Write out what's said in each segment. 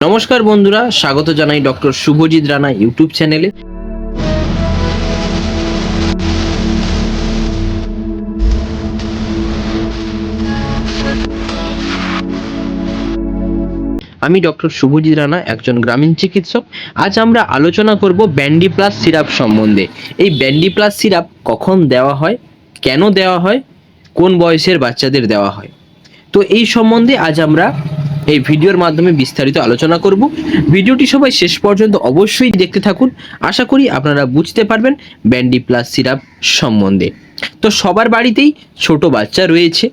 নমস্কার বন্ধুরা, স্বাগত জানাই ডক্টর শুভজিৎ রানা ইউটিউব চ্যানেলে। আমি ডক্টর শুভজিৎ রানা, একজন গ্রামীণ চিকিৎসক। আজ আমরা আলোচনা করব ব্যান্ডি প্লাস সিরাপ সম্বন্ধে। এই ব্যান্ডি প্লাস সিরাপ কখন দেওয়া হয়, কেন দেওয়া হয়, কোন বয়সের বাচ্চাদের দেওয়া হয়, তো এই সম্বন্ধে আজ আমরা এই ভিডিওর মাধ্যমে বিস্তারিত আলোচনা করব। ভিডিওটি সবাই শেষ পর্যন্ত অবশ্যই দেখতে থাকুন। আশা করি আপনারা বুঝতে পারবেন ব্যান্ডি প্লাস সিরাপ সম্বন্ধে। তো সবার বাড়িতেই ছোট বাচ্চা রয়েছে,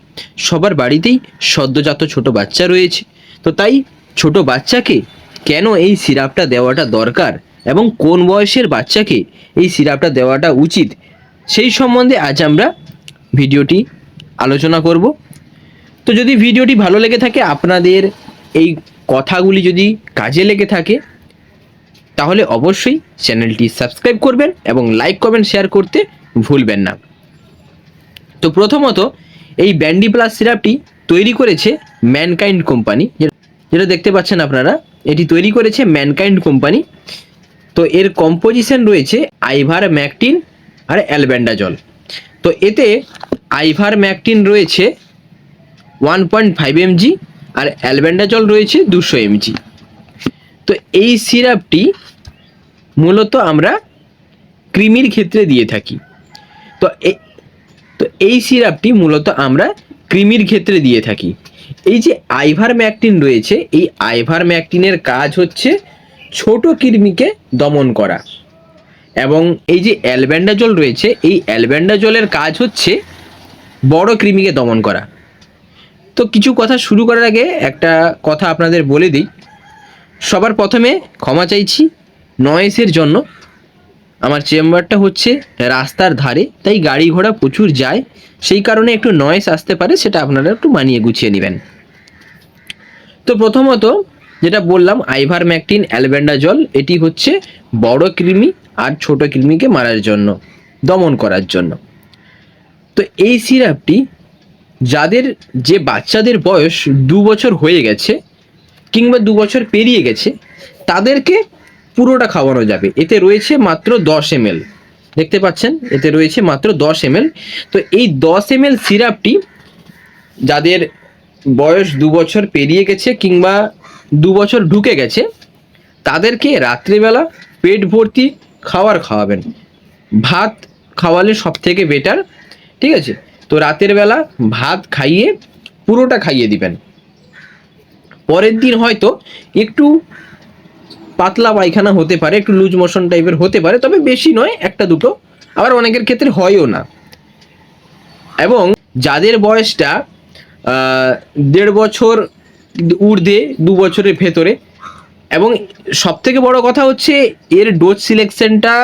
সবার বাড়িতেই সদ্যজাত ছোট বাচ্চা রয়েছে। তো তাই ছোট বাচ্চাকে কেন এই সিরাপটা দেওয়াটা দরকার এবং কোন বয়সের বাচ্চাকে এই সিরাপটা দেওয়াটা উচিত, সেই সম্বন্ধে আজ আমরা ভিডিওটি আলোচনা করব। তো যদি ভিডিওটি ভালো লেগে থাকে, আপনাদের এই কথাগুলি যদি কাজে লেগে থাকে, তাহলে অবশ্যই চ্যানেলটি সাবস্ক্রাইব করবেন এবং লাইক কমেন্ট শেয়ার করতে ভুলবেন না। তো প্রথমত এই ব্যান্ডি প্লাস সিরাপটি তৈরি করেছে ম্যানকাইন্ড কোম্পানি, যেটা দেখতে পাচ্ছেন আপনারা, এটি তৈরি করেছে ম্যানকাইন্ড কোম্পানি। তো এর কম্পোজিশন রয়েছে আইভারম্যাকটিন আর অ্যালবেন্ডাজল। তো এতে আইভারম্যাকটিন রয়েছে 1.5 mg আর অ্যালবেন্ডাজল রয়েছে 200 mg। তো এই সিরাপটি মূলত আমরা কৃমির ক্ষেত্রে দিয়ে থাকি। তো এই সিরাপটি মূলত আমরা কৃমির ক্ষেত্রে দিয়ে থাকি। এই যে আইভারম্যাকটিন রয়েছে, এই আইভারম্যাকটিনের কাজ হচ্ছে ছোট কৃমিকে দমন করা, এবং এই যে অ্যালবেন্ডাজল রয়েছে, এই অ্যালবেন্ডাজলের কাজ হচ্ছে বড় কৃমিকে দমন করা। তো কিছু কথা শুরু করার আগে একটা কথা আপনাদের বলে দিই। সবার প্রথমে ক্ষমা চাইছি নয়েসের জন্য। আমার চেম্বারটা হচ্ছে রাস্তার ধারে, তাই গাড়ি ঘোড়া প্রচুর যায়, সেই কারণে একটু নয়েস আসতে পারে, সেটা আপনারা একটু মানিয়ে গুছিয়ে নেবেন। তো প্রথমত যেটা বললাম, আইভারম্যাকটিন অ্যালবেন্ডাজল, এটি হচ্ছে বড় কৃমি আর ছোট কৃমিকে মারার জন্য, দমন করার জন্য। তো এই সিরাপটি যাদের যে বাচ্চাদের বয়স 2 বছর হয়ে গেছে কিংবা 2 বছর পেরিয়ে গেছে, তাদেরকে পুরোটা খাওয়ানো যাবে। এতে রয়েছে মাত্র 10 ml, দেখতে পাচ্ছেন, এতে রয়েছে মাত্র 10 ml। তো এই 10 ml সিরাপটি যাদের বয়স 2 বছর পেরিয়ে গেছে কিংবা 2 বছর ঢুকে গেছে, তাদেরকে রাত্রিবেলা পেট ভর্তি খাওয়াবেন। ভাত খাওয়ালে সব থেকে বেটার, ঠিক আছে? তো রাতের বেলা ভাত খাইয়ে পুরোটা খাইয়ে দিবেন। পরের দিন হয়তো একটু পাতলা পায়খানা হতে পারে, একটু লুজ মোশন টাইপের হতে পারে, তবে বেশি নয়, একটা দুটো, আবার অনেকের ক্ষেত্রে হয়ও না। এবং যাদের বয়সটা 1.5 বছর ঊর্ধ্বে, 2 বছরের ভেতরে, এবং সবথেকে বড় কথা হচ্ছে এর ডোজ সিলেকশনটা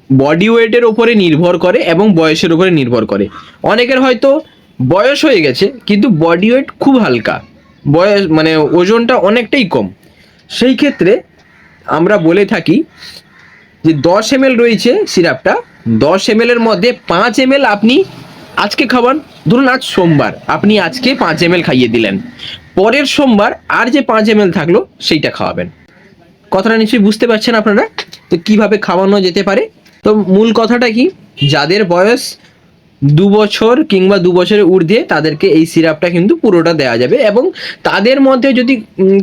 বডি ওয়েটের ওপরে নির্ভর করে এবং বয়সের উপরে নির্ভর করে। অনেকের হয়তো বয়স হয়ে গেছে কিন্তু বডি ওয়েট খুব হালকা, বয়স মানে ওজনটা অনেকটাই কম, সেই ক্ষেত্রে আমরা বলে থাকি যে 10 ml রয়েছে সিরাপটা, 10 ml এর মধ্যে 5 ml আপনি আজকে খাওয়ান। ধরুন আজ সোমবার, আপনি আজকে 5 ml খাইয়ে দিলেন, পরের সোমবার আর যে 5 ml থাকলো সেইটা খাওয়াবেন। কথাটা নিশ্চয়ই বুঝতে পারছেন আপনারা। তো কিভাবে খাওয়ানো যেতে পারে, তো মূল কথাটা কি, যাদের বয়স 2 বছর কিংবা 2 বছরের ঊর্ধ্বে, তাদেরকে এই সিরাপটা কিন্তু পুরোটা দেওয়া যাবে। এবং তাদের মধ্যে যদি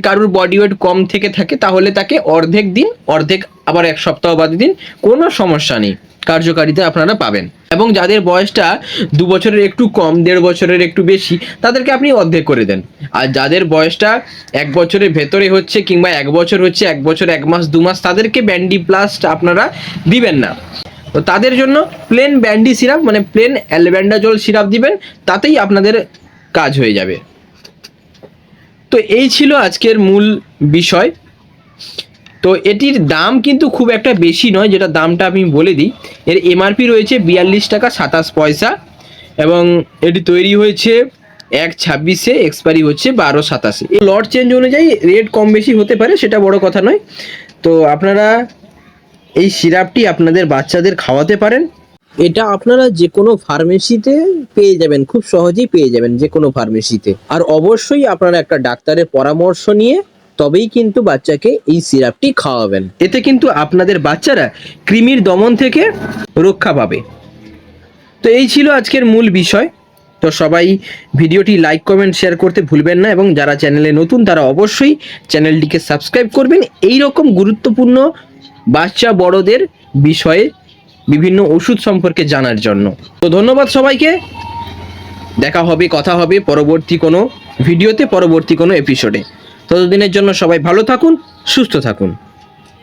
কারোর বডি ওয়েট কম থেকে থাকে, তাহলে তাকে অর্ধেক দিন, অর্ধেক আবার 1 সপ্তাহ বাদে দিন, কোনো সমস্যা নেই, কার্যকারিতা আপনারা পাবেন। এবং যাদের বয়সটা 2 বছরের একটু কম, 1.5 বছরের একটু বেশি, তাদেরকে আপনি অর্ধেক করে দেন। আর যাদের বয়সটা 1 বছরের ভেতরে হচ্ছে কিংবা 1 বছর হচ্ছে, 1 বছর 1 মাস 2 মাস, তাদেরকে ব্যান্ডি প্লাস আপনারা দিবেন না। তো তাদের জন্য প্লেন ব্যান্ডি সিরাপ, মানে প্লেন অ্যালবেন্ডাজল সিরাপ দিবেন, তাতেই আপনাদের কাজ হয়ে যাবে। তো এই ছিল আজকের মূল বিষয়। তো এটির দাম কিন্তু খুব একটা বেশি নয়, যেটা দামটা আমি বলে দিই। এর এমআরপি রয়েছে 42 টাকা 27 পয়সা, এবং এটি তৈরি হয়েছে 1/26-এ, এক্সপায়ারি হচ্ছে 12/27। এই লট চেঞ্জ অনুযায়ী রেট কম বেশি হতে পারে, সেটা বড় কথা নয়। তো আপনারা এই সিরাপটি আপনাদের বাচ্চাদের খাওয়াতে পারেন। এটা আপনারা যে কোনো ফার্মেসিতে পেয়ে যাবেন, খুব সহজেই পেয়ে যাবেন যে কোনো ফার্মেসিতে। আর অবশ্যই আপনারা একটা ডাক্তারের পরামর্শ নিয়ে তবেই কিন্তু বাচ্চাকে এই সিরাপটি খাওয়াবেন। এতে কিন্তু আপনাদের বাচ্চারা কৃমির দমন থেকে রক্ষা পাবে। তো এই ছিল আজকের মূল বিষয়। তো সবাই ভিডিওটি লাইক কমেন্ট শেয়ার করতে ভুলবেন না, এবং যারা চ্যানেলে নতুন তারা অবশ্যই চ্যানেলটিকে সাবস্ক্রাইব করবেন এই রকম গুরুত্বপূর্ণ বাচ্চা বড়দের বিষয়ে বিভিন্ন ওষুধ সম্পর্কে জানার জন্য। তো ধন্যবাদ সবাইকে, দেখা হবে, কথা হবে পরবর্তী কোনো ভিডিওতে, পরবর্তী কোনো এপিসোডে। ততদিনের জন্য সবাই ভালো থাকুন, সুস্থ থাকুন।